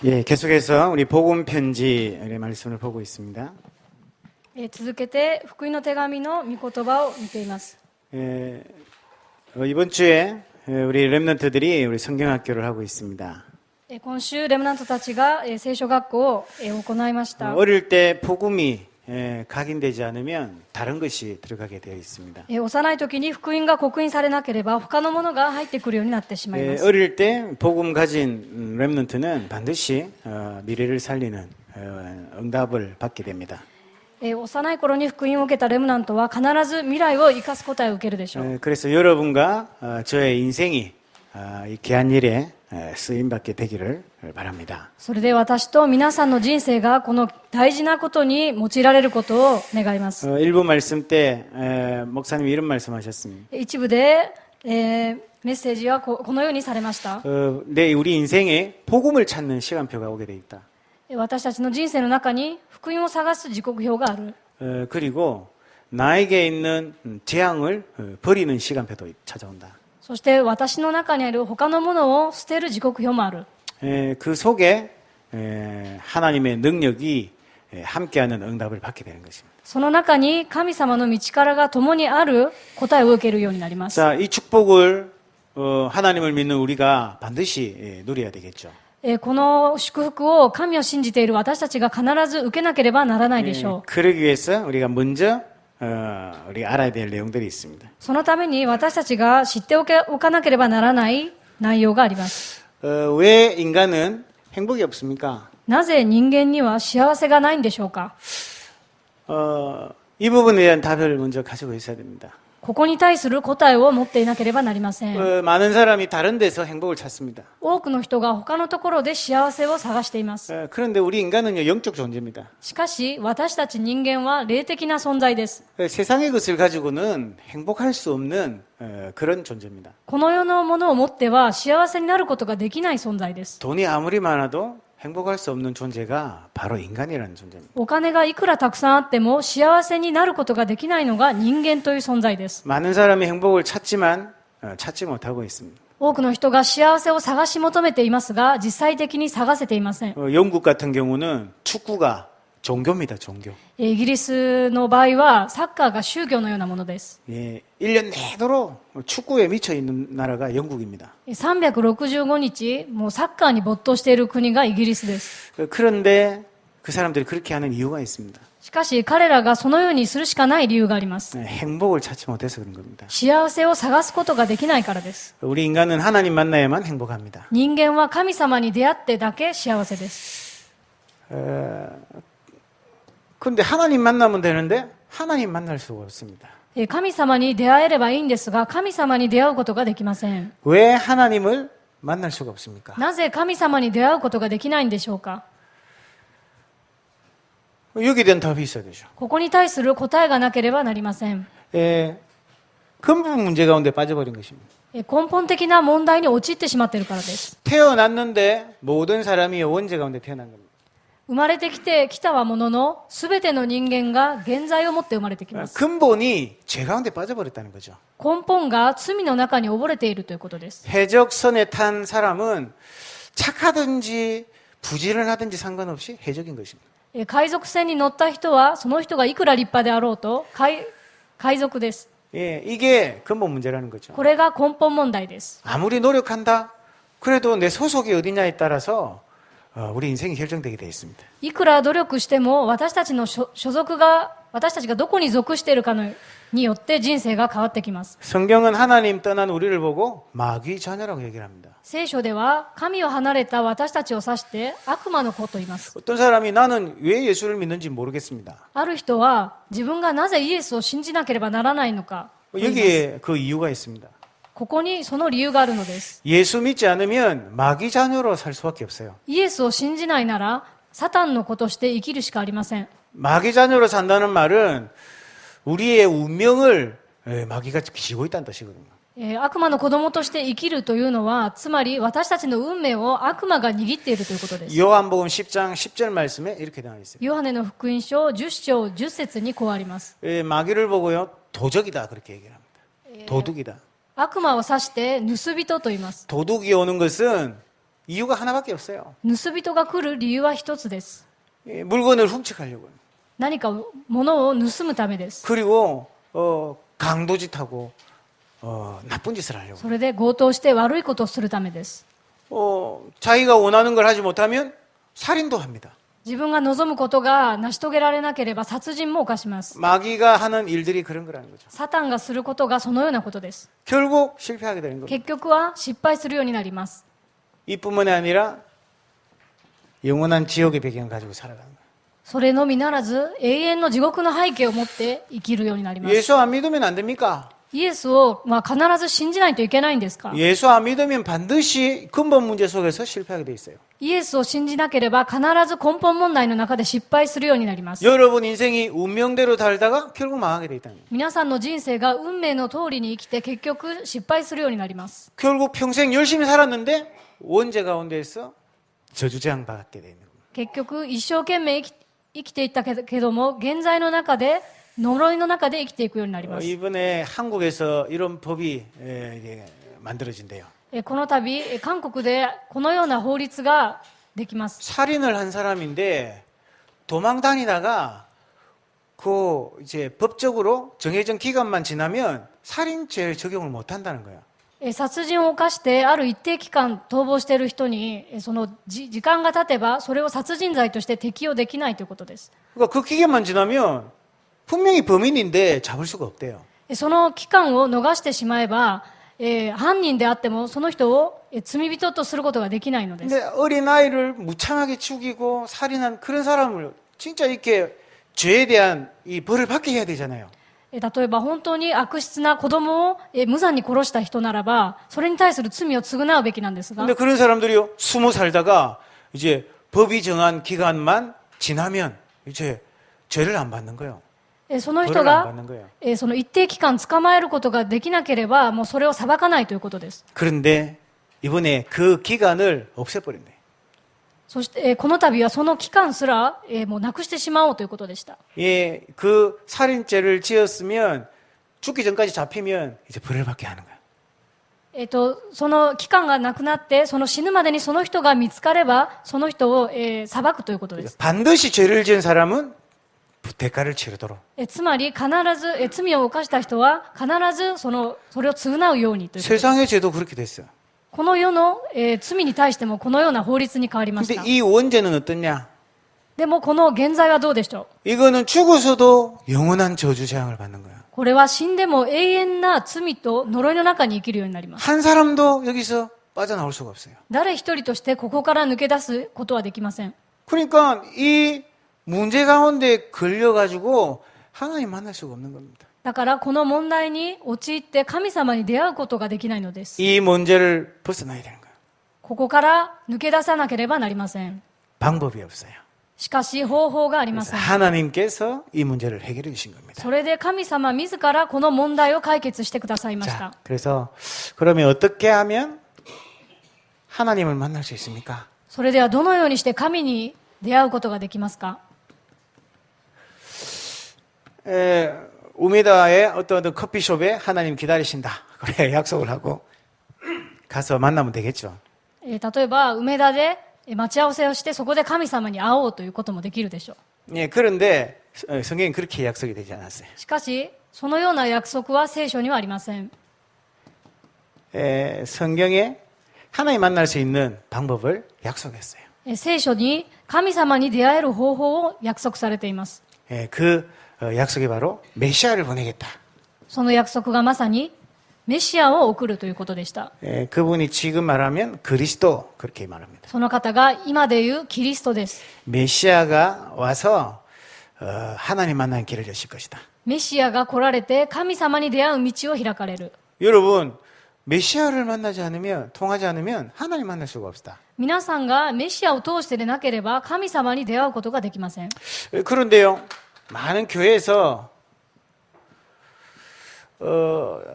예, 계속해서 우리 복음 편지의 말씀을 보고 있습니다. 続けて福音の手紙の御言葉を見ています。 이번 주에 우리 렘넌트들이 우리 성경학교를 하고 있습니다. 今週レムナントたちが聖書学校を行いました。 어릴 때 복음이 각인되지 않으면 다른 것이 들어가게 되어 있습니다. 幼い時に福音が刻印されなければ他のものが入ってくるようになってしまいます。 어릴 때 복음 가진 렘넌트는 반드시 미래를 살리는 응답을 받게 됩니다. 幼い頃に福音を受けたレムナントは必ず未来を生かす答えを受けるでしょう。 그래서 여러분과 저의 인생이 이 귀한 일에 쓰임받게 되기를 바랍니다. それで私と皆さんの人生がこの大事なことに用いられることを願います。 일부 말씀 때 목사님이 이런 말씀하셨습니다. 一部で、メッセージはこのようにされました。 우리 인생에 복음을 찾는 시간표가 오게 돼 있다. 私たちの人生の中に福音を探す時刻表がある。 그리고 나에게 있는 재앙을 버리는 시간표도 찾아온다. そして私の中にある他のものを捨てる時刻表もある。 그 속에 하나님의 능력이 함께하는 응답을 받게 되는 것입니다. その中に神様の道からが共にある答えを受けるようになります。 자, 이 축복을 하나님을 믿는 우리가 반드시 누려야 되겠죠. この祝福を神を信じている私たちが必ず受けなければならないでしょう。 그러기 위해서 우리가 먼저 우리가 알아야 될 내용들이 있습니다. そのために私たちが知っておかなければならない内容があります。 왜 인간은 행복이 없습니까? なぜ人間には幸せがないんでしょうか。 이 부분에 대한 답을 먼저 가지고 있어야 됩니다. ここに対する答えを持っていなければなりません。 많은 사람이 다른 데서 행복을 찾습니다. 多くの人が他のところで幸せを探しています。 그런데 우리 인간은요, 영적 존재입니다. しかし私たち人間は霊的な存在です。 세상의 것을 가지고는 행복할 수 없는 그런 존재입니다. この世のものを持っては幸せになることができない存在です。 돈이 아무리 많아도 행복할 수 없는 존재가 바로 인간이라는 존재입니다. お金がいくらたくさんあっても幸せになることができないのが人間という存在です。 많은 사람이 행복을 찾지만 찾지 못하고 있습니다. 多くの人が幸せを探し求めていますが、実際的に探せていません。 영국 같은 경우는 축구가 종교입니다, 종교. イギリスの場合はサッカーが宗教のようなものです。 예, 1년 내도록 축구에 미쳐 있는 나라가 영국입니다. 365日、もうサッカーに没頭している国がイギリスです。 그런데 그 사람들이 그렇게 하는 이유가 있습니다. しかし彼らがそのようにするしかない理由があります。 행복을 찾지 못해서 그런 겁니다. 幸せを探すことができないからです。 우리 인간은 하나님 만나야만 행복합니다. 人間は神様に出会ってだけ幸せです。 그런데 하나님 만나면 되는데 하나님 만날 수가 없습니다. 神様に出会えればいいんですが、神様に出会うことができません。 왜 하나님을 만날 수가 없습니까? なぜ神様に出会うことができないんでしょうか。 여기에 대한 답이 있어야 되죠. ここに対する答えがなければなりません。 근본 문제 가운데 빠져버린 것입니다. 根本的な問題に陥ってしまっているからです。 태어났는데 모든 사람이 원죄 가운데 태어난 겁니다. 生まれてきたはものの、すべての人間が現在をもって生まれてきます。 근본이 죄 가운데 빠져버렸다는 거죠. 根本が罪の中に溺れているということです。 해적선에 탄 사람은 착하든지 부지런하든지 상관없이 해적인 것입니다. 海賊船に乗った人は、その人がいくら立派であろうと、海賊です。 예, 이게 근본 문제라는 거죠. これが根本問題です。 아무리 노력한다, 그래도 내 소속이 어디냐에 따라서 우리 인생이 결정되게 되어 있습니다. いくら努力しても、私たちの所属が、私たちがどこに属しているかによって人生が変わってきます。 성경은 하나님 떠난 우리를 보고 마귀 자녀라고 얘기를 합니다. 聖書では、神を離れた私たちを指して悪魔の子と言います。 어떤 사람이 나는 왜 예수를 믿는지 모르겠습니다. ある人は、自分がなぜイエスを信じなければならないのか。 여기에 그 이유가 있습니다. ここにその理由があるのです。 예수 믿지 않으면 마귀 자녀로 살 수밖에 없어요. イエスを信じないなら、サタンの子として生きるしかありません。 마귀 자녀로 산다는 말은 우리의 운명을 마귀가 쥐고 있다는 뜻이거든요. 悪魔の子供として生きるというのは、つまり私たちの運命を悪魔が握っているということです。 요한복음 10장 10절 말씀에 이렇게 나와 있어요. ヨハネの福音書10章10節にこうあります。 마귀를 보고요, 도적이다 그렇게 얘기를 합니다. 도둑이다. 悪魔を指して盗人と言います。 도둑이 오는 것은 이유가 하나밖에 없어요. 盗人が来る理由は一つです。 물건을 훔쳐가려고. 何か物を盗むためです。 그리고 강도짓하고 나쁜 짓을 하려고. それで強盗して悪いことをするためです。 자기가 원하는 걸 하지 못하면 살인도 합니다. 自分が望むことが成し遂げられなければ殺人も犯します。 마귀가 하는 일들이 그런 거라는 거죠. サタンがすることがそのようなことです。 결국 실패하게 되는 겁니다. 結局は失敗するようになります。 이뿐만이 아니라 영원한 지옥의 배경을 가지고 살아가는 거예요. それのみならず永遠の地獄の背景を持って生きるようになります。 예수 안 믿으면 안 됩니까? イエスを必ず信じないといけないんですか？ 예수 안 믿으면 반드시 근본 문제 속에서 실패하게 돼 있어요. イエスを信じなければ必ず根本問題の中で失敗するようになります。 여러분 인생이 운명대로 살다가 결국 망하게 돼 있다는 거예요. 皆さんの人生が運命の通りに生きて結局失敗するようになります。 결국 평생 열심히 살았는데 원죄 가운데에서 저주장 받게 되는 거예요. 結局一生懸命生きていったけども現在の中で呪いの中で生きていくようになります。 이번에 한국에서 이런 법이 만들어진대요. この度韓国でこのような法律ができます。 살인을 한 사람인데 도망 다니다가 그 이제 법적으로 정해진 기간만 지나면 살인죄 적용을 못 한다는 거예요. 殺人を犯してある一定期間逃亡している人にその時間が経てばそれを殺人罪として適用できないということです。 그러니까 그 기간만 지나면 분명히 범인인데 잡을 수가 없대요. その期間を逃してしまえば、犯人であってもその人を罪人とすることができないのです。 근데 어린아이를 무참하게 죽이고 살인한 그런 사람을 진짜 이렇게 죄에 대한 이 벌을 받게 해야 되잖아요. 例えば本当に悪質な子供を無残に殺した人ならばそれに対する罪を償うべきなんですが 근데 그런 사람들이요 숨어 살다가 이제 법이 정한 기간만 지나면 이제 죄를 안 받는 거예요. その人 벌을 안 が 받는 거예요. その一定期間捕まえることができなければもうそれを裁かないということです。 그런데 이번에 그 기간을 없애버린대. そしてこの度はその期間すらもうなくしてしまおうということでした。 예, 그 살인죄를 지었으면 죽기 전까지 잡히면 이제 벌을 받게 하는 거야. その期間がなくなってその死ぬまでにその人が見つかればその人を裁くということです。 반드시 죄를 지은 사람은 대가를 치르도록. つまり必ず罪を犯した人は必ずそれを償うようにということです。 세상의 죄도 그렇게 됐어요. この世の罪に対してもこのような法律に変わりまし 근데 た。 이 원죄는 어떠냐? でもこの現在はどうでしょう。 이거는 죽어서도 영원한 저주 재앙을 받는 거야. これは死んでも永遠な罪と呪いの中に生きるようになります。 한 사람도 여기서 빠져나올 수가 없어요. 誰一人としてここから抜け出すことはできません。 그러니까 이 문제 가운데 걸려가지고 하나님 만날 수가 없는 겁니다. だからこの問題に陥って神様に出会うことができないのです。 이 문제를 벗어나야 되는 거예요. ここから抜け出さなければなりません。 방법이 없어요. しかし方法がありま 그래서 せん。 하나님께서 이 문제를 해결해 주신 겁니다. それで神様自らこの問題を解決してくださいまし 자, た。 그래서 그러면 어떻게 하면 하나님을 만날 수 있습니까? それではどのようにして神に出会うことができますか？ 우메다의 어떤 커피숍에 하나님 기다리신다. 그래 약속을 하고 가서 만나면 되겠죠. 例えば梅田で待ち合わせをしてそこで神様に会おうということもできるでしょう。 예, 그런데 성경에 그렇게 약속이 되지 않았어요. しかしそのような約束は聖書にはありません。 성경에 하나님 만날 수 있는 방법을 약속했어요. 聖書に神様に出会える方法を約束されています。 그 약속이 바로 메시아를 보내겠다. その約束がまさにメシアを送るということでした。 그분이 지금 말하면 그리스도 그렇게 말합니다. その方が今で言うキリストです。 메시아가 와서 하나님 만나는 길을 여실 것이다. メシアが来られて神様に出会う道を開かれる。 여러분 메시아를 만나지 않으면 통하지 않으면 하나님 만날 수가 없다. 皆さんがメシアを通してでなければ神様に出会うことができません。 그런데요 많은 교회에서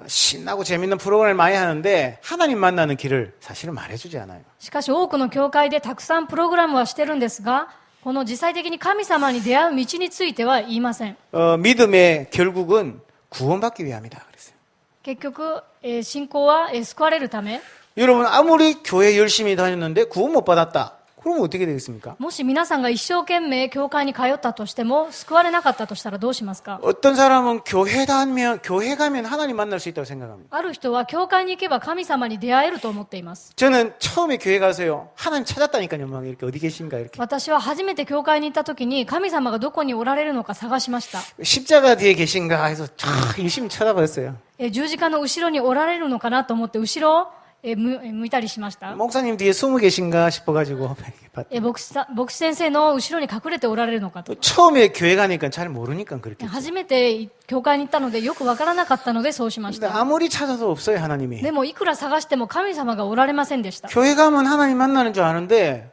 신나고 재밌는 프로그램을 많이 하는데 하나님 만나는 길을 사실은 말해주지 않아요. しかし多くの教会でたくさんプログラムはしてるんですがこの実際的に神様に出会う道については言いません。 믿음의 결국은 구원받기 위함이다 그랬어요. 結局、信仰は救われるため 여러분 아무리 교회 열심히 다녔는데 구원 못 받았다. 그러면 어떻게 되겠습니까? もし皆さんが一生懸命教会に通ったとしても救われなかったとしたらどうしますか？ 어떤 사람은 교회 가면 하나님 만날 수 있다고 생각합니다. ある人は教会に行けば神様に出会えると思っています。 저는 처음에 교회 가서요. 하나님 찾았다니까요. 막 이렇게 어디 계신가 이렇게. 私は初めて教会に行った時に神様がどこにおられるのか探しました。 십자가 뒤에 계신가 해서 쫙 열심히 쳐다봤어요. 十字架の後ろにおられるのかなと思って後ろを向いたりしました。 목사님 뒤에 숨어 계신가 싶어가지고 봤더니 牧師先生の後ろに隠れておられるのかと。 처음에 교회 가니까 잘 모르니까 그렇게. 初めて教会に行ったのでよくわからなかったのでそうしまし 근데 た。 아무리 찾아도 없어요 하나님이. でもいくら探しても神様がおられませんでした。 교회 가면 하나님 만나는 줄 아는데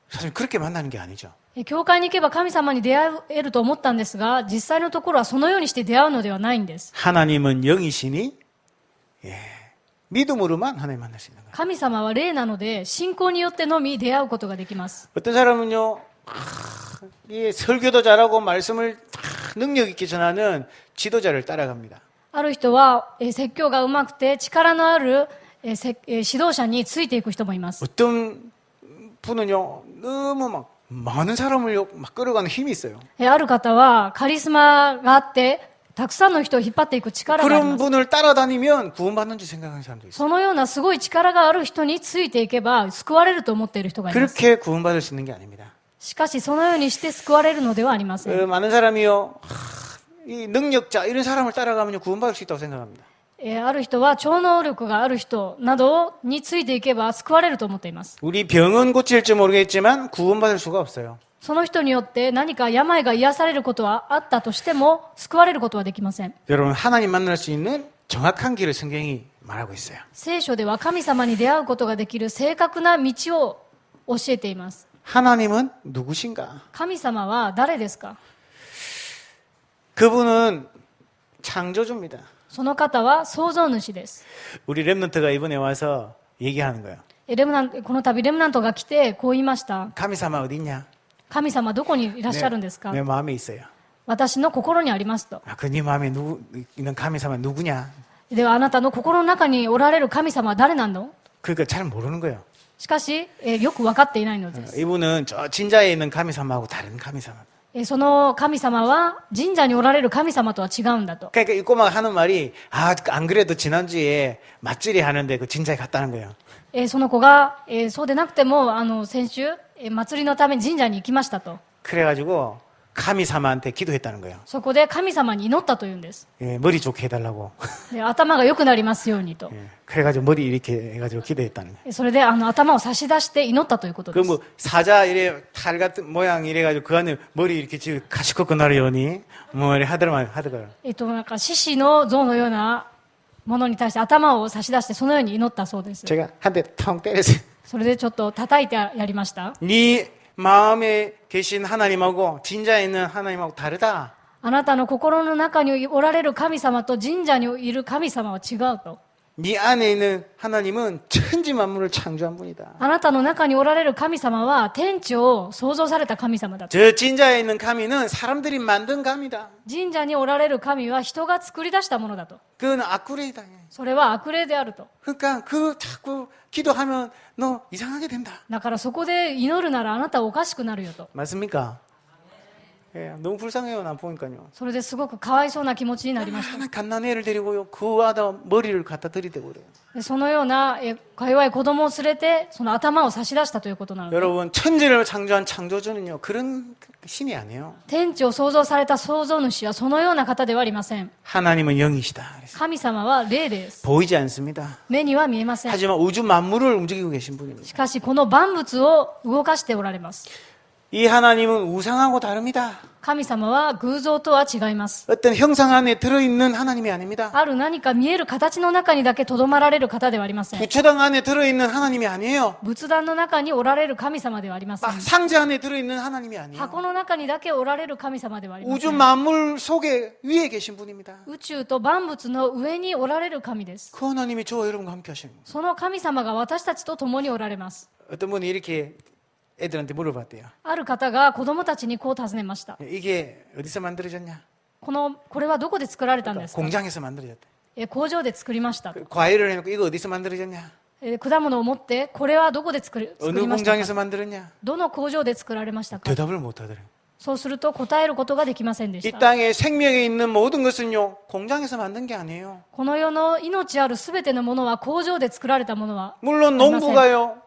사실 그렇게 만나는 게 아니죠. 教会に行けば神様に出会えると思ったんですが、実際のところはそのようにして出会うのではないんです。 하나님은 영이시니 믿음으로만 하나님 만날 수 있는 거예요. 神様は霊なので信仰によってのみ出会うことができます。 어떤 사람은요, 이 설교도 잘하고 말씀을 능력 있게 전하는 지도자를 따라갑니다. ある人は説教がうまくて力のある指導者についていく人もいます。 어떤 분은요, 너무 막 많은 사람을 막 끌어가는 힘이 있어요. ある方はカリスマがあってたくさんの人を引っ張っていく力があり 그런 ます。 분을 따라다니면 구원받는 줄 생각하는 사람도 있어요. そのようなすごい力がある人についていけば救われると思っている人がいます。 그렇게 구원받을 수 있는 게 아닙니다. しかしそのようにして救われるのではありません。 많은 사람이요, 이 능력자 이런 사람을 따라가면 구원받을 수 있다고 생각합니다. ある人は超能力がある人などについていけば救われると思っています。 우리 병은 고칠지 모르겠지만 구원받을 수가 없어요. その人によって何か病が癒されることはあったとしても救われることはできません。 여러분 하나님 만날 수 있는 정확한 길을 성경이 말하고 있어요. 聖書では神様に出会うことができる正確な道を教えています。 하나님은 누구신가? 神様は誰ですか？ 그분은 창조주입니다. その方は創造主です。 우리 렘넌트가 이번에 와서 얘기하는 거예요. この度レムナントが来てこう言いました。 가미사마 어디 있냐? 神様どこにいらっしゃるんですか？ 내 마음에 있어요. 私の心にありますと。 그 네 마음에 있는 가미사마 누구냐? ではあなたの心の中におられる神様は誰なの？ 그러니까 잘 모르는 거예요. しかし、よく分かっていないのです。 이분은 저 진자에 있는 가미사마하고 다른 가미사마. その神様は神社におられる神様とは違うんだと。 그러니까 이 꼬마가 하는 말이 안 그래도 지난주에 맛질이 하는데 그 진자에 갔다는 거예요. その子が、そうでなくても先週、祭りのために神社に行きましたと。 그래가지고 가미사마한테 기도했다는 거예요. そこで神様に祈ったというんです。 머리 좋게 해달라고. で頭が良くなりますようにと。 그래가지고 머리 이렇게 해가지고 기도했다는 거예요. それで頭を差し出して祈ったということで 그 す。 뭐 사자 이래 탈 같은 모양 이래가지고 그 안에 머리 이렇게 지금 가시컷 나르요니 뭐 이래 하더만. なんか獅子の像のようなものに対して頭を差し出してそのように祈ったそうです。 제가 한 대 텅 때렸어요. それでちょっと叩いてやりました。 네 마음에 계신 하나님하고 진자에 있는 하나님하고 다르다. あなたの心の中におられる神様と神社にいる神様は違うと。 네 안에 있는 하나님은 천지 만물을 창조한 분이다. あなたの中におられる神様は天地を創造された神様だと。 저 진자에 있는 가미는 사람들이 만든 가미다. 神社におられる神は人が作り出したものだと。 그건 악구레이다. それは悪霊であると。 그러니까 그 자꾸 기도하면 너 이상하게 된다. だからそこで祈るならあなたはおかしくなるよと。 맞습니까? 예, 너무 불쌍해요. 나 보니까요. それですごくかわいそうな気持ちになりました。 하나 갓난애를 데리고요. 그 아다 머리를 갖다 들이대고 그래요. でそのようなか弱い子供を連れてその頭を差し出したということなので、 여러분 천지를 창조한 창조주는요. 그런 신이 아니에요. 天地を創造された創造主はそのような方ではありません。 하나님은 영이시다. 그래서 神様は霊です。 보이지 않습니다. 目には見えません。 하지만 우주 만물을 움직이고 계신 분입니다. しかしこの万物を動かしておられます。 이 하나님은 우상하고 다릅니다. 神様は偶像とは違います。 어떤 형상 안에 들어있는 하나님이 아닙니다. ある何か見える形の中にだけとどまられる方ではありません。 부처당 안에 들어있는 하나님이 아니에요. 仏壇の中におられる神様ではありません。 상자 안에 들어있는 하나님이 아니에요. 箱の中にだけおられる神様ではありませ 우주 ん。 만물 속에 위에 계신 분입니다. 宇宙と万物の上におられる神です。 그 하나님이 저와 여러분과 함께 하시는 거예요. その神様が私たちと共におられます。 어떤 분이 이렇게 애들한테 물어봤대요. ある方が子供たちにこう尋ねました。 이게 어디서 만들어졌냐? これはどこで作られたんですか？ 공장에서 만들어졌대. 工場で作りました。 과일을 해놓고 이거 어디서 만들어졌냐? 果物を持って、これはどこで作り 어느 ましたか 공장에서 만들었냐? どの工場で作られましたか 대답을 못 하더래요. そうすると答えることができませんで 이 した。 땅에 생명이 있는 모든 것은요, 공장에서 만든 게 아니에요. この世の命あるすべてのものは工場で作られたものは 물론 ありません。 농부가요,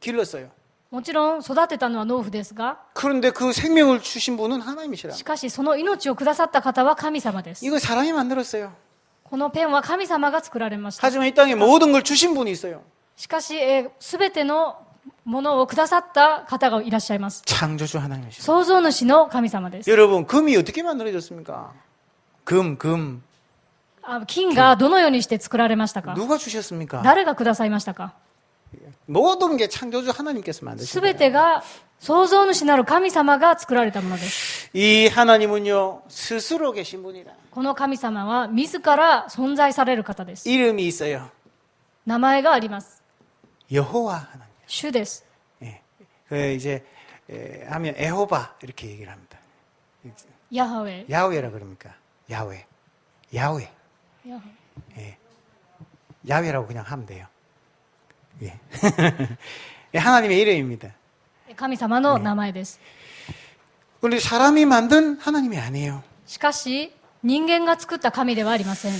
길렀어요. もちろん育てたのは農夫ですが、 그런데 그 생명을 주신 분은 하나님이시라. しかしその命をくださった方は神様です。 이거 사람이 만들었어요. このペンは神様が作られました。 하지만 이 땅에 모든 걸 주신 분이 있어요. しかし、すべてのものをくださった方がいらっしゃいます。 창조주 하나님이시라. 創造主の神様です。 여러분, 금이 어떻게 만들어졌습니까? 금. 金がどのようにして作られましたか？ 누가 주셨습니까? 誰がくださいましたか？ 모든 게 창조주 하나님께서 만드신 すべ 거예요. てが創造主なる神様が作られたものです。 이 하나님은요, 스스로 계신 분이라. この神様は自ら存在される方です。 이름이 있어요. 名前があります。 여호와 하나님. 主です。 예. 이제 하면 에호바 이렇게 얘기를 합니다. ヤハウェ。 야훼라 그럽니까? 야훼. ヤハウェ 예. 야훼라고 그냥 하면 돼요. 예. 예, 하나님의 이름입니다. 神様の名前です。 그런데 사람이 만든 하나님이 아니에요. しかし、人間が作った神ではありません。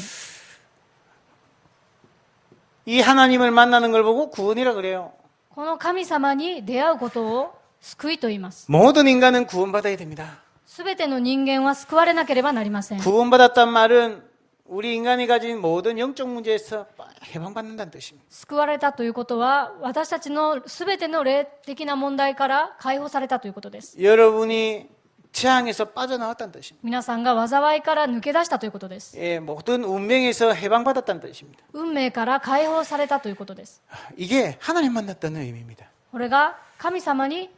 이 하나님을 만나는 걸 보고 구원이라 그래요. この神様に出会うことを救いと言います。 모든 인간은 구원받아야 됩니다. すべての人間は救われなければなりません。 구원받았단 말은 우리 인간이 가진 모든 영적 문제에서 해방받는다는 뜻입니다. 救われたということは、私たちのすべての霊的な問題から解放されたということです。 여러분이 재앙에서 빠져나왔다는 뜻입니다. 皆さんが災いから抜け出したということです。 예, 모든 운명에서 해방받았다는 뜻입니다. 運命から解放されたということです。 이게 하나님 만났다는 의미입니다. これが神様に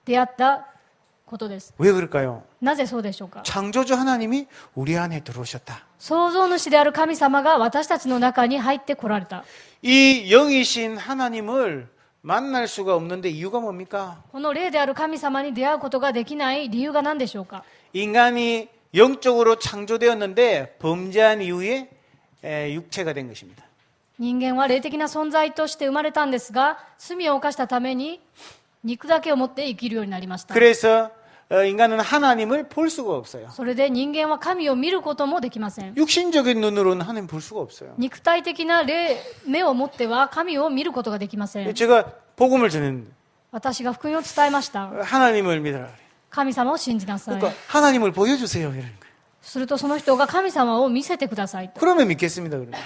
出会ったことです。 왜 그럴까요? なぜそうでしょうか？ 창조주 하나님이 우리 안에 들어오셨다. 創造主である神様が私たちの中に入ってこられた。 이 영이신 하나님을 만날 수가 없는데 이유가 뭡니까? この霊である神様に出会うことができない理由が何でしょうか？ 인간이 영적으로 창조되었는데 범죄한 이후에 육체가 된 것입니다. 人間は霊的な存在として生まれたんですが、罪を犯したために肉だけを持って生きるようになりました。 그래서 인간은 하나님을 볼 수가 없어요. それで人間は神を見ることもできません。 육신적인 눈으로는 하나님 볼 수가 없어요. 肉体的な目を持っては神を見ることができません。 제가 복음을 전했는데 私が福音を伝えました。 하나님을 믿어라. 神様を信じなさい。 그러니까 하나님을 보여주세요. 이러는 거예요. するとその人が神様を見せてくださいと。 그러면 믿겠습니다. 그러면.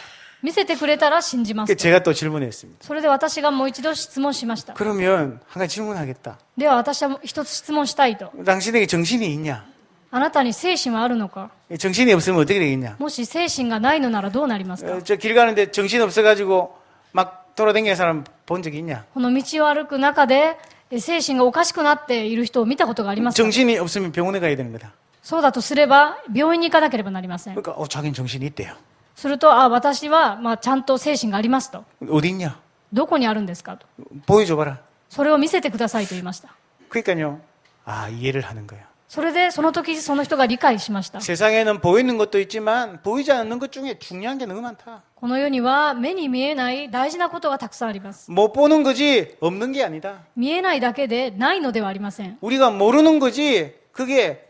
見せてくれたら信じますと。 제가 또 질문했습니다. それで私がもう一度質問しました。 그러면 한 가지 질문하겠다. では私は一つ質問したいと。 당신에게 정신이 있냐? あなたに精神はあるのか？ 정신이 없으면 어떻게 되겠냐? もし精神がないのならどうなりますか？ 저 길 가는데 정신 없어가지고 막 돌아다니는 사람 본 적이 있냐? この道を歩く中で精神がおかしくなっている人を見たことがありますか？ 정신이 없으면 병원에 가야 되는 거다. そうだとすれば病院に行かなければなりません。 그러니까 자기는 정신이 있대요. すると、私は、ちゃんと精神がありますと。 어디 있냐? どこにあるんですかと。 보여줘봐라. それを見せてくださいと言いました。 그러니까요. 아, 이해를 하는 거예요. それでその時その人が理解しました。 세상에는 보이는 것도 있지만 보이지 않는 것 중에 중요한 게 너무 많다. この世には目に見えない大事なことがたくさんあります。 못 보는 거지 없는 게 아니다. 見えないだけでないのではありません。 우리가 모르는 거지 그게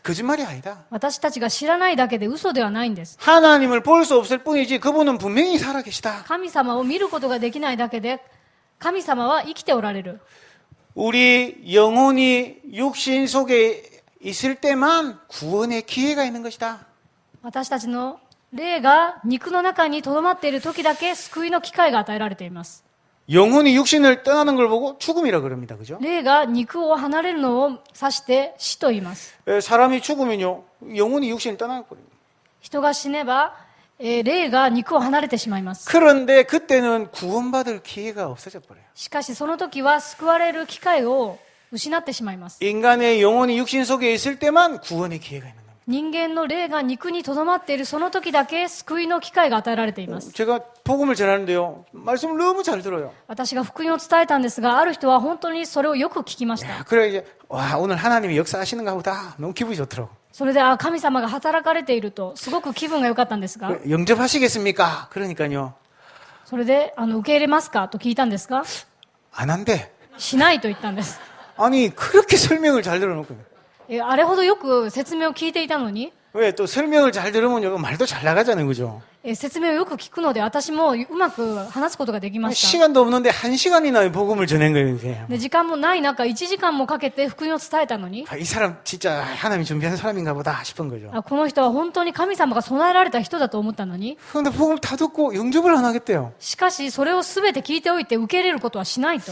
거짓말이 아니다. 私たちが知らないだけで嘘ではないんです。 하나님을 볼 수 없을 뿐이지 그분은 분명히 살아계시다. 神様を見ることができないだけで神様は生きておられる。 우리 영혼이 육신 속에 있을 때만 구원의 기회가 있는 것이다. 私たちの霊が肉の中に留まっている時だけ救いの機会が与えられています。 영혼이 육신을 떠나는 걸 보고 죽음이라 그럽니다. 그죠? 霊が肉を離れるのを指して死と言います。 사람이 죽으면요. 영혼이 육신을 떠나는 거예요. 人が死ねば、霊が肉を離れてしまいます。 그런데 그때는 구원받을 기회가 없어져 버려요. しかしその時は救われる機会を失ってしまいます。 인간의 영혼이 육신 속에 있을 때만 구원의 기회가 있는 겁니다. 人間の霊が肉に留まっているその時だけ救いの機会が与えられています。 제가 복음을 전하는데요. 말씀을 너무 잘 들어요. 私が福音を伝えたんですが、ある人は本当にそれをよく聞きました。 그래 이제 와 오늘 하나님이 역사하시는가 보다. 너무 기분이 좋더라고. それで、神様が働かれているとすごく気分が良かったんですが、 영접하시겠습니까? 그러니까요. それで、受け入れますかと聞いたんですが、 안 한대. しないと言ったんです。 아니 그렇게 설명을 잘 들어놓고 あれほどよく説明を聞いていたのに、 왜 또 설명을 잘 들으면 여기 말도 잘 나가잖아요, 그죠? 説明をよく聞くので私もうまく話すことができました。 시간도 없는데 1시간이나 복음을 전한 거예요, 이게. で、時間もない中、1時間もかけて福音を伝えたのに、 이 사람 진짜 하나님이 준비한 사람인가 보다 싶은 거죠. この人は本当に神様が備えられた人だと思ったのに、 근데 복음을 다 듣고 영접을 안 하겠대요. しかしそれを全て聞いておいて受け入れることはしないと。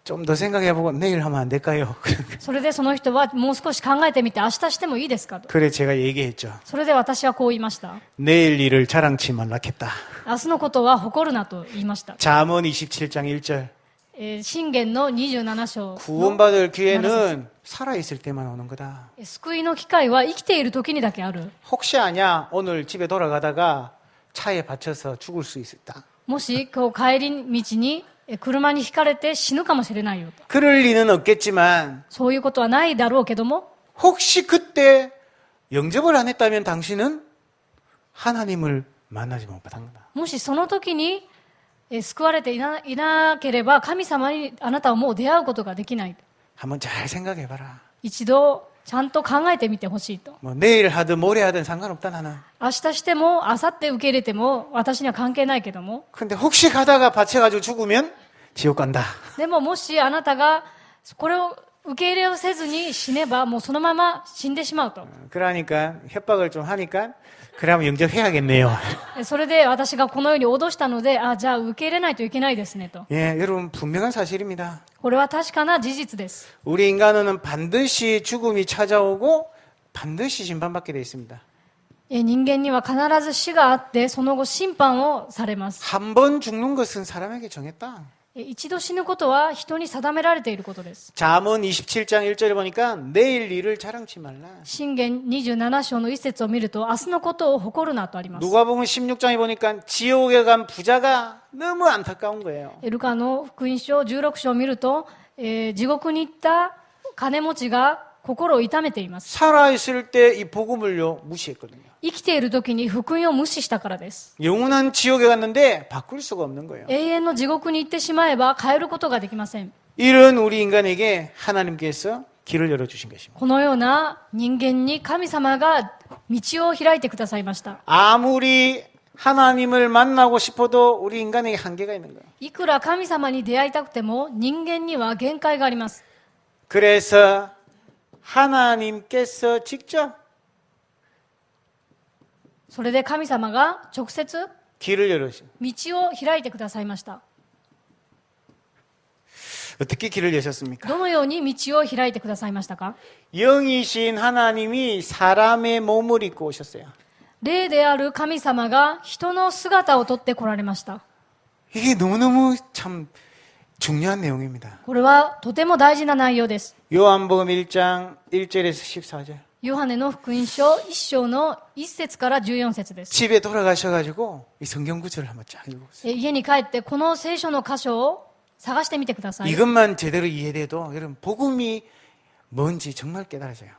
좀 더 생각해보고 내일 하면 안 될까요? それでその人はもう少し考えてみて明日してもいいですかと。 그래 제가 얘기했죠. それで私はこう言いました。 내일 일을 자랑치 말라겠다. 明日のことは誇るなと言いました。 잠언 27장 1절. 箴言の27章の 구원받을 기회는 살아있을 때만 오는 거다. 救いの機会は生きている時にだけある。 혹시 아냐? 오늘 집에 돌아가다가 차에 받쳐서 죽을 수 있다. もし今日帰り道に車にひかれて死ぬかもしれないよと。 그럴 리는 없겠지만 そういうことはないだろうけども、 혹시 그때 영접을 안 했다면 당신은 하나님을 만나지 못한 거다. もしその時に救われていなければ神様にあなたはもう出会うことができない。 한번 잘 생각해봐라. 一度ちゃんと考えてみてほしいと。 뭐 내일 하든 모레 하든 상관없다 나는. 明日しても明後日受け入れても私には関係ないけども、 근데 혹시 가다가 받쳐가지고 죽으면 지옥 간다. でももしあなたがこれを受け入れをせずに死ねばもうそのまま死んでしまうと。 그러니까 협박을 좀 하니까 그러면 영접해야겠네요. それで私がこのように脅したので、じゃあ受け入れないといけないですねと。 예, 여러분 분명한 사실입니다. これは確かな事実です。 우리 인간은 반드시 죽음이 찾아오고 반드시 심판받게 되어 있습니다. 人間には必ず死があってその後審判をされます。 한 번 죽는 것은 사람에게 정했다. 一度死ぬことは人に定められていることです。 잠언 27장 1절에 보니까 내일 일을 자랑치 말라. 箴言27章の一節を見ると明日のことを誇るなとあります。 누가복음 16장에 보니까 지옥에 간 부자가 너무 안타까운 거예요. ルカの福音書16章を見ると、地獄に行った金持ちが心を痛めています。 살아있을 때 이 복음을요 무시했거든요. 生きている時に福音を無視したからです。 영원한 지옥에 갔는데 바꿀 수가 없는 거예요. 永遠の地獄に行ってしまえば変えることができません。 이런 우리 인간에게 하나님께서 길을 열어주신 것입니다. このような人間に神様が道を開いてくださいました。 아무리 하나님을 만나고 싶어도 우리 인간에게 한계가 있는 거예요. いくら神様に出会いたくても人間には限界があります。 그래서 하나님께서 직접 それで神様が直接 길을 열으신. 道を開いてくださいました。 어떻게 길을 여셨습니까? どのように道を開いてくださいましたか？ 영이신 하나님이 사람의 몸을 입고 오셨어요. 霊である神様が人の姿をとって来られました。 이게 너무너무 참 중요한 내용입니다. これはとても大事な内容です。 요한복음 1장 1절에서 14절. ヨハネの福音書1章の1節から14節です。 집에 돌아가셔가지고 이 성경 구절을 한번 쫙 읽어보세요. 家に帰ってこの聖書の箇所を探してみてください。 이것만 제대로 이해돼도 여러분 복음이 뭔지 정말 깨달아져요.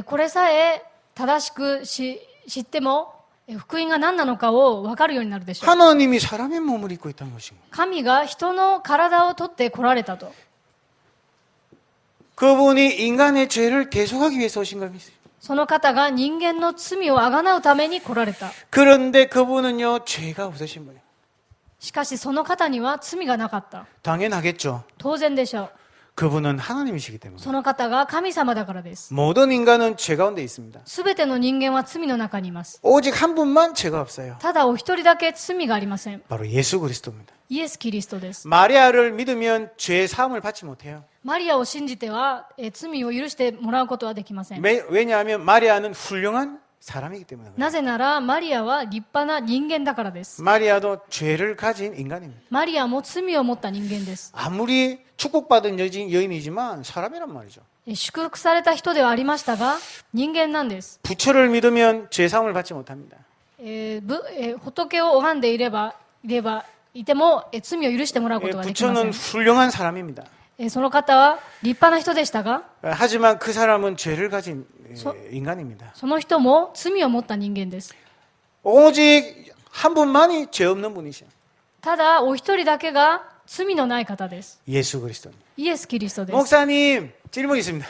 これさえ正しく知っても福音が何なのかを分かるようになるでしょう。 하나님이 사람의 몸을 입고 있다는 것입니다. 神が人の体を取って来られたと。 그분이 인간의 죄를 대속하기 위해서 오신 겁니다. その方が人間の罪をあがなうために来られた。 그런데 그분은요 죄가 없으신 분이에요. しかしその方には罪がなかった。 당연하겠죠. 当然でしょう。 그분은 하나님이시기 때문에. その方が神様だからです。 모든 인간은 죄 가운데 있습니다. すべての人間は罪の中にいます。 오직 한 분만 죄가 없어요. ただお一人だけ罪がありません。 바로 예수 그리스도입니다. イエス・キリストです。 마리아를 믿으면 죄 사함을 받지 못해요. マリアを信じては罪を許してもらうことはできません。 왜냐하면 마리아는 훌륭한 사람이기 때문에 그래요. なぜならマリアは立派な人間だからです。 마리아도 죄를 가진 인간입니다. マリアも罪を持った人間です。 아무리 축복받은 여인이지만 사람이란 말이죠. 祝福された人ではありましたが人間なんです。 부처를 믿으면 죄 사함을 받지 못합니다. 仏を拝んでいても罪を許してもらうことができませ 부처는 ん。 훌륭한 사람입니다. その方は立派な人でしたが 하지만 그 사람은 죄를 가진 인간입니다. その人も罪を持った人間です。 오직 한 분만이 죄 없는 분이시죠. ただ、お一人だけが罪のない方です。 예수 그리스도님. イエス・キリストです。 목사님, 질문 있습니다.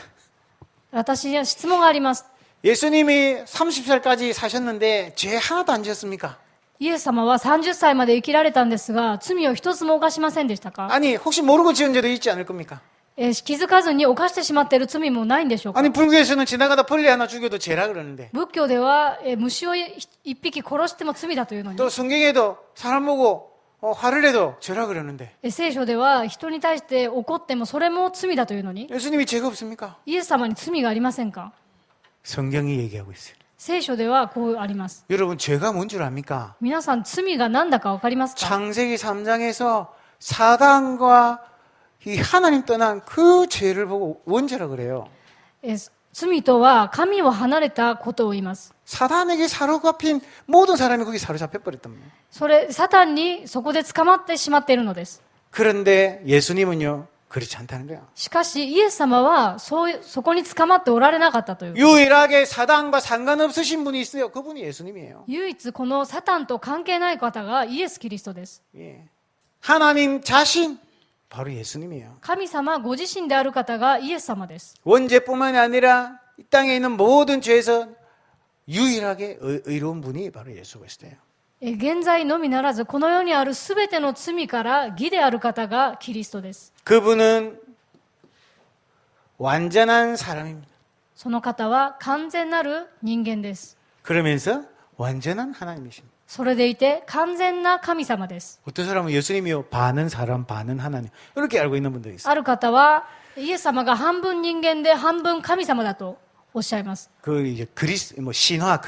私には質問があります。 예수님이 30살까지 사셨는데 죄 하나도 안 지었습니까? イエス様は30歳まで生きられたんですが、罪を一つも犯しませんでしたか？ 아니, 혹시 모르고 지은 죄도 있지 않을 겁니까? 気づかずに犯してしまっている罪もないんでしょうか？ 아니, 불교에서는 지나가다 벌레 하나 죽여도 죄라 그러는데. 仏教では、虫を一匹殺しても罪だというのに、 또 성경에도 사람 보고 화를 내도 죄라 그러는데. 聖書では人に対して怒ってもそれも罪だというのに、 예수님이 죄가 없습니까? イエス様に罪がありませんか？ 성경이 얘기하고 있어요. 聖書ではこうあります。 여러분, 죄가 뭔 줄 압니까? 皆さん、罪が何だかわかりますか？ 창세기 3장에서 사단과 이 하나님 떠난 그 죄를 보고 원죄라 그래요. 罪とは神を離れたことを言います。 사단에게 사로잡힌 모든 사람이 거기 사로잡혀 버렸단 말이에요. それ、サタンにそこで捕まってしまっているのです。 그런데 예수님은요, 그렇지 않다는 거예요. しかし、イエス様はそこに捕まっておられなかったという。 유일하게 사단과 상관없으신 분이 있어요. 그분이 예수님이에요. 唯一このサタンと関係ない方がイエス・キリストです。 예. 하나님 자신, 바로 예수님이에요. 神様ご自身である方がイエス様です。 원죄뿐만이 아니라 이 땅에 있는 모든 죄에서 유일하게 의로운 분이 바로 예수 그리스도예요. 現在のみならず、この世にあるすべての罪から義である方がキリストです。 그분은 완전한 사람입니다. その方は完全なる人間です。 그러면서 완전한 하나님이십니다. それでいて完全な神様です。 어떤 사람은 예수님이요 반은 사람 반은 하나님 이렇게 알고 있는 분도 있어요. ある方はイエス様が半分人間で半分神様だとおっしゃいます。 그 이제 그리스 신화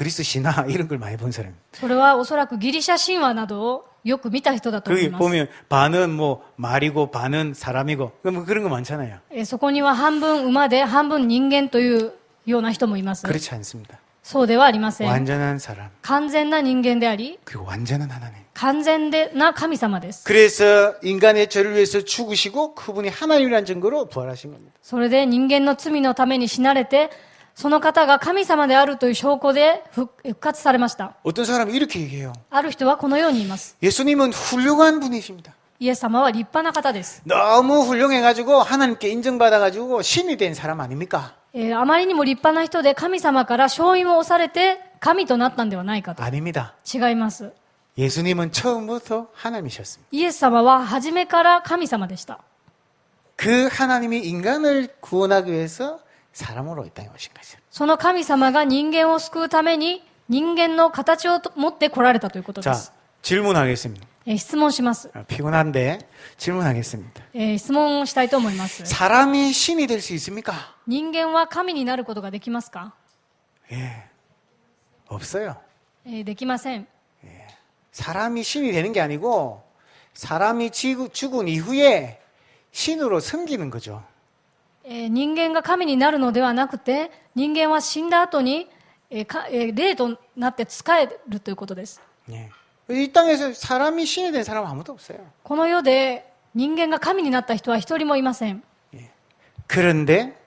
이런 걸 많이 본 사람입니다. それはおそらくギリシャ神話などをよく見た人だと思 거기 います。 보면 반은 뭐 말이고 반은 사람이고 뭐 그런 거 많잖아요. そこには半分馬で半分人間というような人もいます。 그렇지 않습니다. そうではありません。 완전한 사람 完全な人間であり、 그리고 완전한 하나님. 完全な神様です。 그래서 인간의 죄를 위해서 죽으시고 그분이 하나님이라는 증거로 부활하신 겁니다. それで人間の罪のために死なれて、その方が神様であるという証拠で復活されました。 어떤 사람이 이렇게 얘기해요. ある人はこのように言います。 예수님은 훌륭한 분이십니다. イエス様は立派な方です。 너무 훌륭해가지고 하나님께 인정받아가지고 신이 된 사람 아닙니까? あまりにも立派な人で神様から勝因を押されて神となったんではないかと。 아닙니다. 違います。 예수님은 처음부터 하나님이셨습니다. イエス様は初めから神様でした。 그 하나님이 인간을 구원하기 위해서 사람으로 이 땅에 오신 거죠. その神様が人間を救うために人間の形を持って来られたということで 자, す。 질문하겠습니다. 質問します。 피곤한데 질문하겠습니다. 質問したいと思います。 사람이 신이 될 수 있습니까? 人間は神になることができますか？ 예, 없어요. できません。 사람이 신이 되는 게 아니고 사람이 죽은 이후에 신으로 섬기는 거죠. 人間が神になるのではなくて、人間は死んだ後に霊となって仕えるということです。 예. 이 땅에서 사람이 신이 된 사람은 아무도 없어요. この世で人間が神になった人は一人もいません。 그런데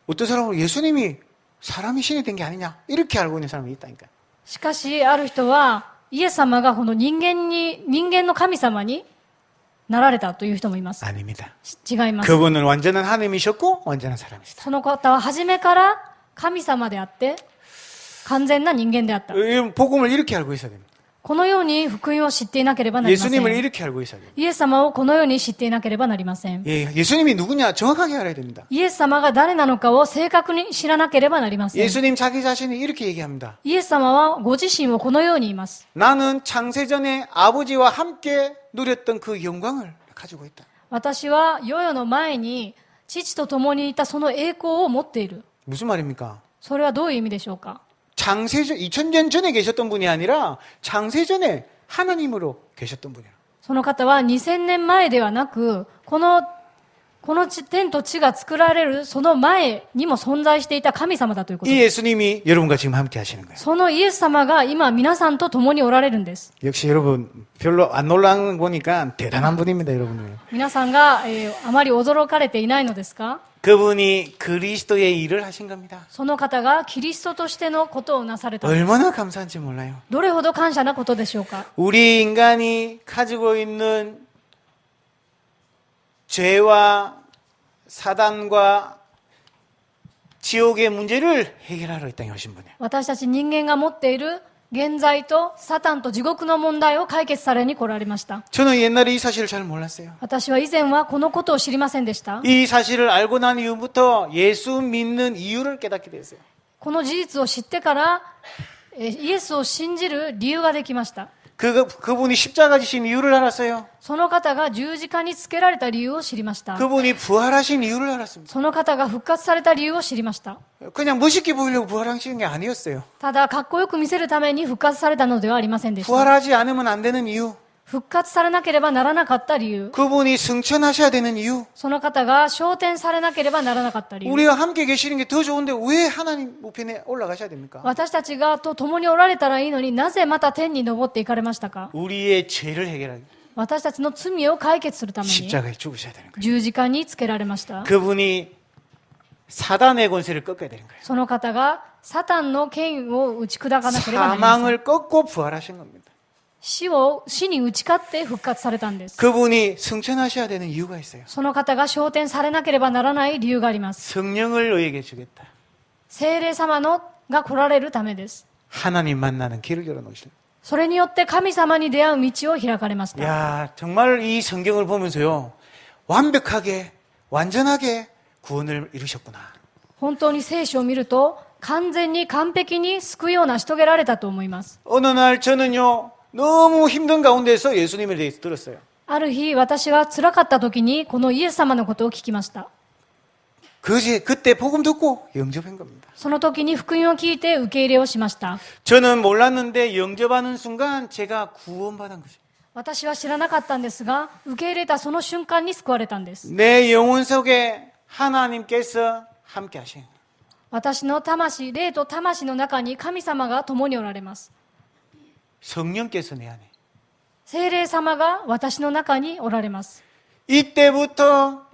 어떤 사람은 예수님이 사람이 신이 된 게 아니냐 이렇게 알고 있는 사람이 있다니까. しかしある人はイエス様がこの人間の神様になられたという人もいます。 아닙니다. 違います。 그분은 완전한 하나님이셨고 완전한 사람이시다. その方は初めから神様であって完全な人間であった。 복음을 이렇게 알고 있어야 됩니다. このように福音を知っていなければなりません。 예수님을 이렇게 알고 있어야 됩니다. イエス様をこのように知っていなければなりません。 예, 예수님이 누구냐 정확하게 알아야 됩니다. イエス様が誰なのかを正確に知らなければなりません。 예수님 자기 자신이 이렇게 얘기합니다. イエス様はご自身をこのように言います。 나는 창세전에 아버지와 함께 누렸던 그 영광을 가지고 있다. 私は世々の前に父と共にいたその栄光を持っている。 무슨 말입니까? それはどういう意味でしょうか？ 창세전 2000년 전에 계셨던 분이 아니라 창세전에 하나님으로 계셨던 분이라. その方は2000年前ではなく、ここの天と地が作られるその前にも存在していた神様だということ 이 です 예수님이 여러분과 지금 함께 하시는 거예요. そのイエス様が今皆さんと共におられるんです 역시 여러분 별로 안 놀라는 거 보니까 대단한 분입니다, 여러분. 皆さんが、あまり驚かれていないのですか 그분이 그리스도의 일을 하신 겁니다. その方がキリストとしてのことをなされた 얼마나 감사한지 몰라요. どれほど感謝なことでしょうか 우리 인간이 가지고 있는 죄와 사단과 지옥의 문제를 해결하러 이 땅에 오신 분이에요. 私たち人間が持っている現在とサタンと地獄の問題を解決されに来られました 저는 옛날에 이 사실을 잘 몰랐어요. 私は以前はこのことを知りませんでした 이 사실을 알고 난 이후부터 예수 믿는 이유를 깨닫게 됐어요. この事実を知ってからイエスを信じる理由ができました 그분이 십자가 지신 이유를 알았어요. その方が十字架につけられた理由を知りました 그분이 부활하신 이유를 알았습니다. その方が復活された理由を知りました 그냥 멋있게 보이려고 부활하신 게 아니었어요. ただかっこよく見せるために復活されたのではありませんでした 부활하지 않으면 안 되는 이유. 復活されなければならなかった理由 그분이 승천하셔야 되는 이유. その方が昇天されなければならなかった理由 우리가 함께 계시는 게 더 좋은데 왜 하나님 우편에 올라가셔야 됩니까? 私たちがと共におられたらいいのになぜまた天に昇っていかれましたか 우리의 죄를 해결하기 私たちの罪を解決するために 십자가에 죽으셔야 되는 거예요. 十字架につけられました 그분이 사단의 권세를 꺾어야 되는 거예요. その方がサタンの権威を打ち砕かなければなりません 사망을 꺾고 부활하신 겁니다. 死に打ち勝って復活されたんです 그분이 승천하셔야 되는 이유가 있어요. その方が昇天されなければならない理由があります 성령을 너에게 주겠다. 聖霊様が来られるためです 하나님 만나는 길을 열어놓으시는. それによって神様に出会う道を開かれました 야, 정말 이 성경을 보면서요. 완벽하게 완전하게 구원을 이루셨구나. 本当に聖書を見ると完全に完璧に救いを成し遂げられたと思います 어느 날 저는요. 너무 힘든 가운데서 예수님에 대해서 들었어요. ある日私が辛かった時にこのイエス様のことを聞きました 그때 복음 듣고 영접한 겁니다. その時に福音を聞いて受け入れをしました 저는 몰랐는데 영접하는 순간 제가 구원받은 거죠. 私は知らなかったんですが受け入れたその瞬間に救われたんです 내 영혼 속에 하나님께서 함께 하신. 私の魂霊と魂の中に神様が共におられます 성령께서 내 안에. 聖霊様が私の中におられます 이때부터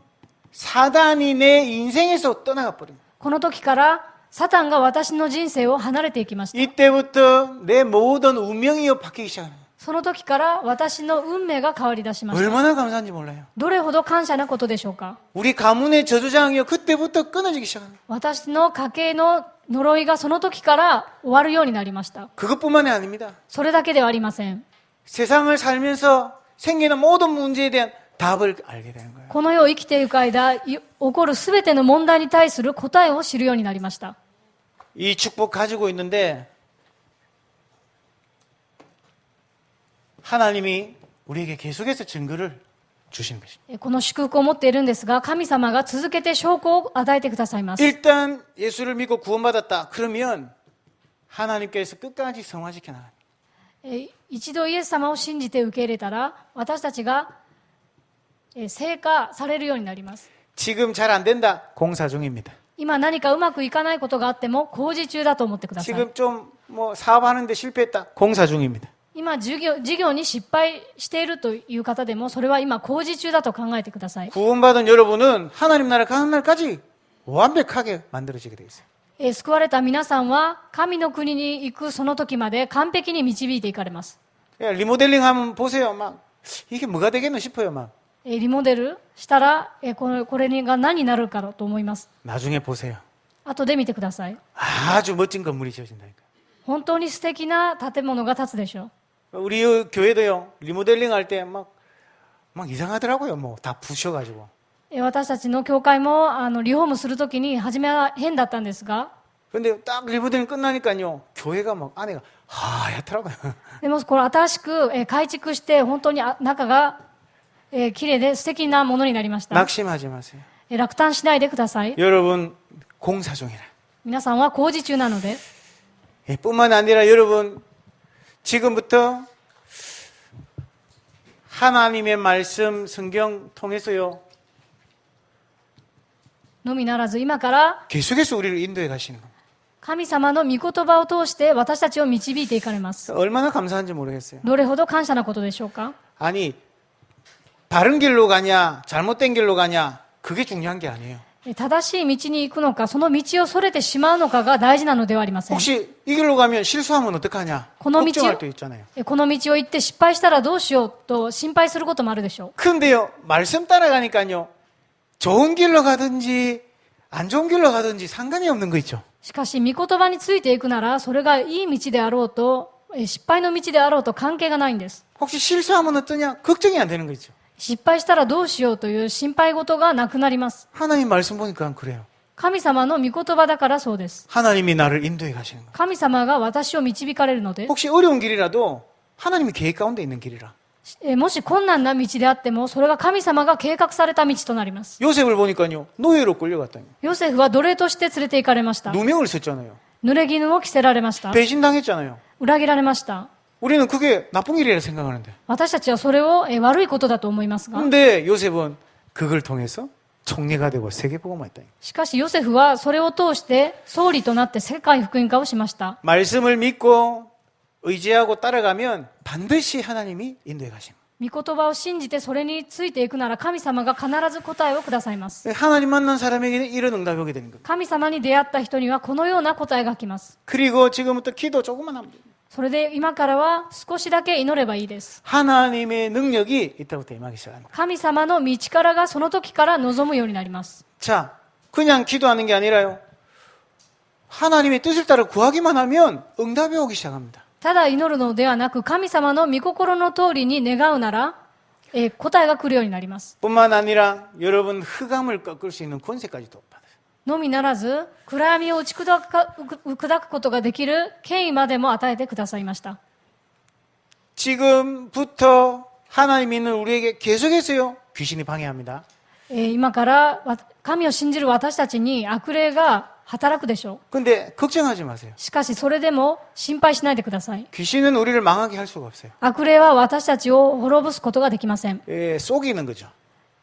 사단이 내 인생에서 떠나가 버린. この時からサタンが私の人生を離れていきました 이때부터 내 모든 운명이 바뀌기 시작하는. その時から私の運命が変わり出しました 얼마나 감사한지 몰라요. どれほど感謝なことでしょうか 우리 가문의 저주장이요 그때부터 끊어지기 시작하는. 私の家系の呪いがその時から終わるようになりました 그것뿐만이 아닙니다. それだけではありません 세상을 살면서 생기는 모든 문제에 대한 답을 알게 되는 거예요. この世を生きていく間起こるすべての問題に対する答えを知るようになりました 이 축복 가지고 있는데 하나님이 우리에게 계속해서 증거를 주시는 것입니다. この祝福を持っているんですが神様が続けて証拠を与えてくださいます 일단 예수를 믿고 구원받았다. 그러면 하나님께서 끝까지 성화시켜 나가요. 一度イエス様を信じて受け入れたら私たちが成果されるようになります 지금 잘 안 된다. 공사 중입니다. 今何かうまくいかないことがあっても工事中だと思ってください 지금 좀 뭐 사업하는데 실패했다. 공사 중입니다. 今事業に失敗しているという方でもそれは今工事中だと考えてください 구원받은 여러분은 하나님 나라 가는 날까지 완벽하게 만들어지게 되어 있어요. 救われた皆さんは神の国に行くその時まで完璧に導いていかれます 리모델링 하면 보세요. 막 이게 뭐가 되겠나 싶어요. 막 リモデルしたらこれが何になるかと思います 나중에 보세요. 後で見てください 아주 멋진 건물이 지어진다니까. 本当に素敵な建物が建つでしょう 우리 교회도요. 리모델링 할 때 막 이상하더라고요. 뭐 다 부셔가지고. 私たちの教会もリフォームするときに初めは変だったんですが 근데 딱 리모델링 끝나니까요. 교회가 막 안에가 하얗더라고요. でもこれ新しく改築して本当に中が綺麗で素敵なものになりました 낙심하지 마세요. 落胆しないでください 여러분 공사 중이라. 皆さんは工事中なので 뿐만 아니라 여러분 지금부터 하나님의 말씀 성경 통해서요. のみならず、今から 계속해서 우리를 인도해 가시는 겁니다. 神様の御言葉を通して私たちを導いていかれます。 얼마나 감사한지 모르겠어요. どれほど感謝なことでしょうか。 아니, 바른 길로 가냐, 잘못된 길로 가냐, 그게 중요한 게 아니에요. 正しい道に行くのか、その道をそれてしまうのかが大事なのではありません。 혹시 이 길로 가면 실수하면 어떡하냐? 그놈이지요? 걱정할 때 있잖아요. この道を行って失敗したらどうしようと心配することもあるでしょう。 근데요, 말씀 따라가니까요, 좋은 길로 가든지, 안 좋은 길로 가든지 상관이 없는 거 있죠. しかし、御言葉についていくなら、それがいい道であろうと、失敗の道であろうと関係がないんです。 혹시 실수하면 어떠냐? 걱정이 안 되는 거 있죠. 失敗したらどうしようという心配事がなくなります。 하나님 말씀 보니까 그래요. 神様の御言葉だからそうです。 하나님이 나를 인도해 가시는 거예요. 神様が私を導かれるので、 혹시 어려운 길이라도 하나님이 계획 가운데 있는 길이라. もし困難な道であっても、それが神様が計画された道となります。 요셉을 보니까요, 노예로 끌려갔다니. ヨセフは奴隷として連れて行かれました。 누명을 썼잖아요. 濡れ衣を着せられました。 배신당했잖아요. 裏切られました。 우리는 그게 나쁜 일이라 생각하는데. 私たちはそれを悪いことだと思いますが、 근데 요셉은 그걸 통해서 총리가 되고 세계복음화 했다니. しかしヨセフはそれを通して総理となって世界福音化をしました。 말씀을 믿고 의지하고 따라가면 반드시 하나님이 인도해 가십니다. 御言葉を信じてそれについていくなら神様が必ず答えをくださいます。 하나님 만난 사람에게는 이런 응답이 오게 되는 겁니다. 神様に出会った人にはこのような答えが来ます。 그리고 지금부터 기도 조금만 하면 됩니다. それで今からは少しだけ祈ればいいです。 하나님의 능력이 이때부터 임하기 시작합니다. 神様の道からがその時から望むようになります。 자, 그냥 기도하는 게 아니라요. 하나님의 뜻을 따라 구하기만 하면 응답이 오기 시작합니다. ただ祈るのではなく、神様の御心の通りに願うなら、答えが来るようになります。 뿐만 아니라 여러분 흑암을 꺾을 수 있는 권세까지 또 받아요. のみならず、暗闇を打ち砕くことができる権威までも与えてくださいました。 지금부터 하나님 믿는 우리에게 계속해서요. 귀신이 방해합니다. 今から神を信じる私たちに悪霊が働くでしょ 근데 걱정하지 마세요. う。しかしそれでも心配しないでください。 귀신은 우리를 망하게 할 수가 없어요. 悪霊は私たちを滅ぼすことができません。 속이는 거죠.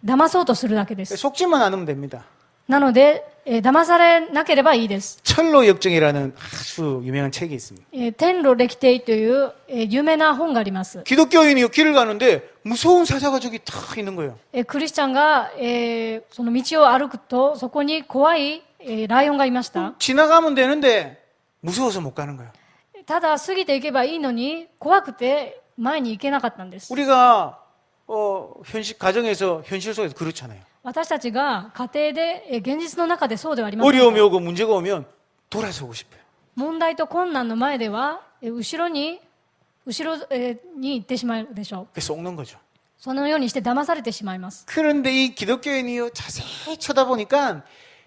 騙そうとするだけです。 속지만 않으면 됩니다. なので、騙されなければいいです。 철로 역정이라는 아주 유명한 책이 있습니다. 天路歴帝という有名な本があります。 기독교인이 길을 가는데 무서운 사자가 저기 탁 있는 거예요. クリスチャンがその道を歩くとそこに怖いライオンがいました。 지나가면 되는데 무서워서 못 가는 거예요. ただ過ぎていけばいいのに怖くて前に行けなかったんです。 우리가 현실 가정에서 현실 속에서 그렇잖아요. 私たちが家庭で現実の中でそうではありませんか。 어려움이 오고 문제가 오면 돌아서고 싶어요. 問題と困難の前では後ろに行ってしまうでしょう。 그래서 속는 거죠. そのようにして騙されてしまいます。 그런데 이 기독교인이요 자세히 쳐다보니까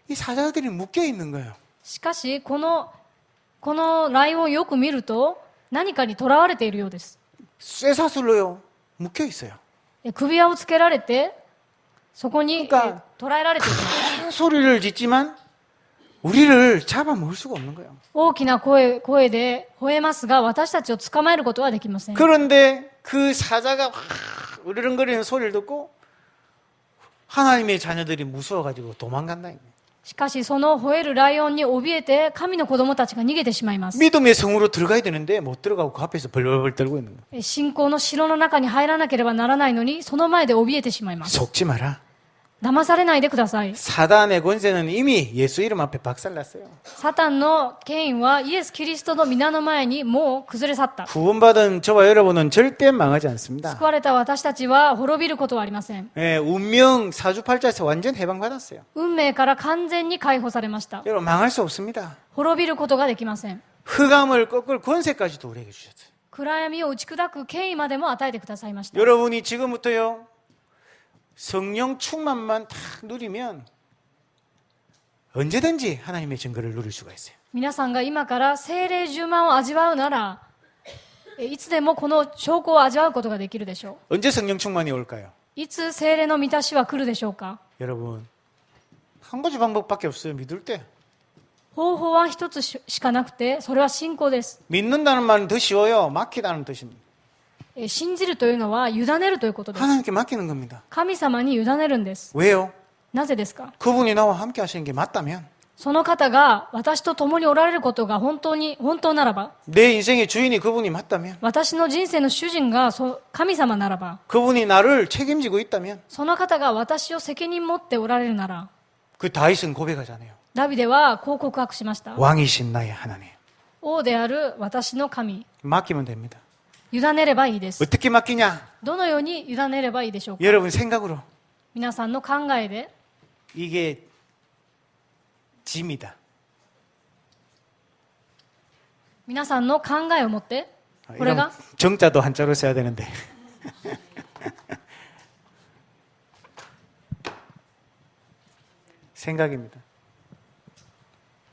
이 사자들이 묶여 있는 거예요. しかしこのライオンをよく見ると何かに囚われているようです。 쇠사슬로요 묶여 있어요. 首輪をつけられてそこに그러니까 捕らえられている。 큰 소리를 짓지만 우리를 잡아먹을 수가 없는 거예요. 大きな声で吠えますが私たちを捕まえることはできません。 그런데 그 사자가 확 으르렁거리는 소리를 듣고 하나님의 자녀들이 무서워가지고 도망간다. しかしその吠えるライオンに怯えて神の子供たちが逃げてしまいます。 믿음의 성으로 들어가야 되는데 못 들어가고 그 앞에서 벌벌벌 떨고 있는 거예요. 信仰の城の中に入らなければならないのにその前で怯えてしまいます。 속지 마라. 騙されないでください。 사단의 권세는 이미 예수 이름 앞에 박살났어요. サタンの権威はイエス・キリストの皆の前にもう崩れ去った。 구원받은 저와 여러분은 절대 망하지 않습니다. 救われた私たちは滅びることはありません。 운명 사주팔자에서 완전 해방받았어요. 運命から完全に解放されました。 여러분 망할 수 없습니다. 滅びることができません。 흑암을 꺾을 권세까지도 우리에게 주셨어요. 暗闇を打ち砕く権威までも与えてくださいました。 여러분이 지금부터요 성령 충만만 딱 누리면 언제든지 하나님의 증거를 누릴 수가 있어요. 皆さんが今から聖霊充満を味わうならいつでもこの証拠を味わうことができるでしょ 언제 성령 충만이 올까요? う。いつ聖霊の満たしは来るでしょうか。 여러분 한 가지 방법밖에 없어요. 믿을 때. 方法は一つしかなくてそれは信仰です。 믿는다는 말은 더 쉬워요. 맡기다는 뜻입니다. 信じるというのは委ねるということです。 하나님께 맡기는 겁니다. 神様に委ねるんです。 왜요? なぜですか？ 그분이 나와 함께 하시는 게 맞다면, その方が私と共におられることが本当ならば、 내 인생의 주인이 그분이 맞다면, 私の人生の主人が神様ならば、 그분이 나를 책임지고 있다면, その方が私を責任持っておられるなら、 그 다윗은 고백하잖아요. ダビデはこう告白しました。 왕이신 나의 하나님. 王である私の神、 맡기면 됩니다. 委ねればいいです。 어떻게 맡기냐? どのように委ねればいいでしょうか？ 여러분 생각으로. 皆さんの考えで、 이게 짐이다. 皆さんの考えを持って、これ 이런 が 정자도 한자로 써야 되는데. 생각입니다.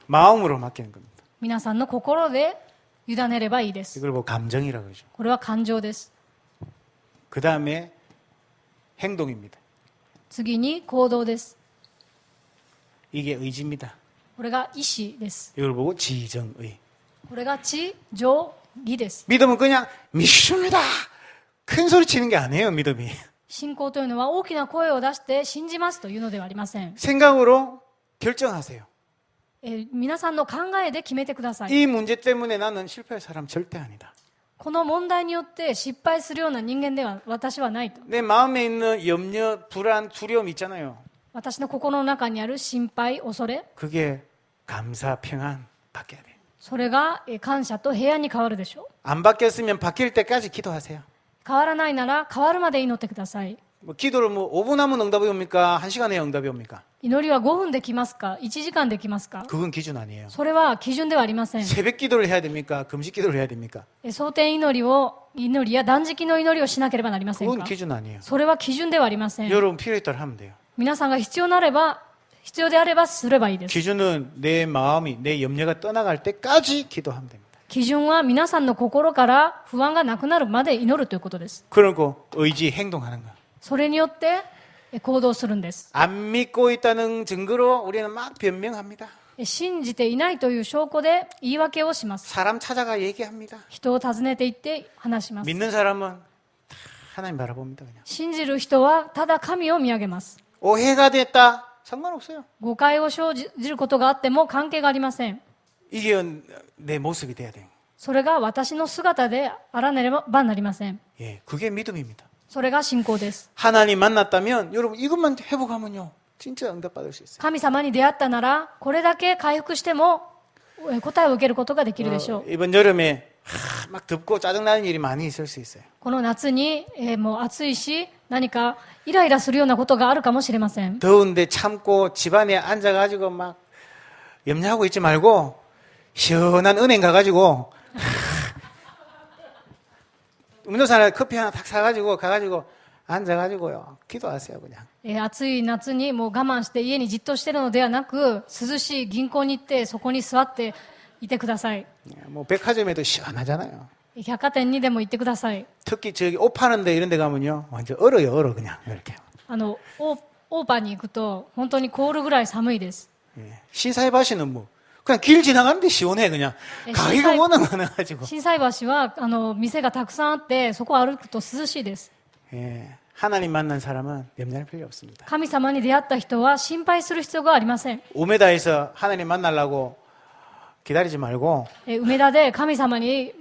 마음으로 맡기는 겁니다. 皆さんの心で委ねればいいです。 이걸 뭐 감정이라고 그러죠. これは感情です。 그 다음에 행동입니다. 次に行動です。 이게 의지입니다. これが意志です。 이걸 보고 지정의. これが知情義です。 믿음은 그냥 믿습니다. 큰 소리 치는 게 아니에요, 믿음이. 信仰というのは大きな声を出して信じますというのではありません。 생각으로 결정하세요. 皆さんの考えで決めてください。 이 문제 때문에 나는 실패할 사람 절대 아니다. この問題によって失敗するような人間では私はないと。 내 마음에 있는 염려, 불안, 두려움 있잖아요. 私の心の中にある心配、恐れ、 그게 감사, 평안 바뀌어야 돼요. それが感謝と平安に変わるでしょう。 안 바뀌었으면 바뀔 때까지 기도하세요. 変わらないなら変わるまで祈ってください。 뭐 기도를 뭐 5분 하면 응답이 옵니까? 1시간에 응답이 옵니까? 祈りは5分できますか？ 1時間できますか？ 그건 기준 아니에요. それは基準ではありません。 새벽 기도를 해야 됩니까? 금식 기도를 해야 됩니까? 蒼天祈りや断食の祈りをしなければなりません 그건 か？ 기준 아니에요. それは基準ではありません。 여러분 필요에 따라 하면 돼요. 皆さんが必要であればすればいいです。 기준은 내 마음이, 내 염려가 떠나갈 때까지 기도하면 됩니다. 基準は皆さんの心から不安がなくなるまで祈るということです。 그리고 의지, 행동하는 거. それによって行動するんです。 안 믿고 있다는 증거로 우리는 막 변명합니다. 信じていないという証拠で言い訳をします。 사람 찾아가 얘기합니다. 人を訪ねて行って話します。 믿는 사람은 다 하나님 바라봅니다. 그냥. 信じる人はただ神を見上げます。 오해가 됐다. 상관없어요. 誤解を生じることがあっても関係がありません。 이게 내 모습이 돼야 돼요. それが私の姿であらねればなりません。 예, 그게 믿음입니다. それが信仰です。 하나님 만났다면 여러분 이것만 회복하면요. 진짜 응답받을 수 있어요. 神様に出会ったなら、これだけ回復しても答えを受けることができるでしょう。 이번 여름에 막 덥고 짜증나는 일이 많이 있을 수 있어요. この夏に、もう暑いし、何かイライラするようなことがあるかもしれません。 더운데 참고 집안에 앉아가지고 막 염려하고 있지 말고 시원한 은행 가가지고 음료수 하나 커피 하나 탁 사가지고 가가지고 앉아가지고요 기도하세요 그냥. 暑い夏にもう我慢して家にじっとしてるのではなく、涼しい銀行に行ってそこに座っていてください。 뭐 백화점에도 시원하잖아요. 百貨店にでも行ってください。 특히 저기 옷 파는데 이런 데 가면요 완전 얼어요 얼어 그냥 이렇게. オーパーに行くと本当に凍るぐらい寒いです。 예. 시사이바시는 뭐 그냥 길 지나가는데 시원해 그냥. 가기가 워낙 많아가지고. 心斎橋は店がたくさんあってそこを歩くと涼しいです。 예. 하나님 만난 사람은 염려할 필요 없습니다. 神様に出会った人は心配する必要がありません。 우메다에서 하나님 만나려고 기다리지 말고 梅田で神様に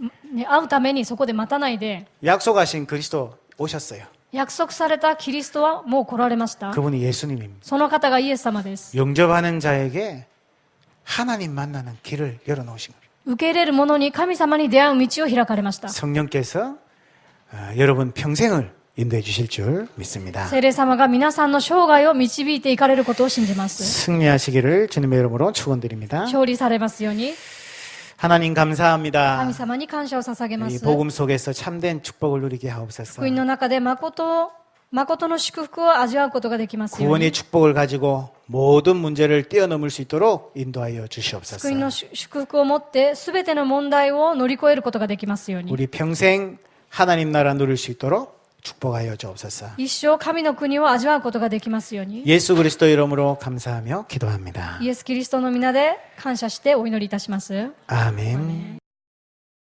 会うためにそこで待たないで、 약속하신 그리스도 오셨어요. 約束されたキリストはもう来られました。 그분이 예수님입니다. その方がイエス様です。 영접하는 자에게 하나님 만나는 길을 열어놓으신 거예요. 受け入れる者に神様に出会う道を開かれました。 성령께서 여러분 평생을 인도해 주실 줄 믿습니다. 聖霊様が皆さんの生涯を導いていかれることを信じます。 승리하시기를 주님의 이름으로 축원드립니다. 勝利されますように。 하나님 감사합니다. 神様に感謝を捧げま 이 す。 복음 속에서 참된 축복을 누리게 하옵소서. 福音の中で誠の祝福を味わうことができますよう 구원의 に。 축복을 가지고 모든 문제를 뛰어넘을 수 있도록 인도하여 주시옵소서. 福音の祝福を持って全ての問題を乗り越えることができますように。 우리 평생 하나님 나라 누릴 수 있도록 축복하여 주옵소서. 一生神の国を味わうことができますように。 예수 그리스도 이름으로 감사하며 기도합니다. イエス・キリストの皆で感謝してお祈りいたします。 아멘.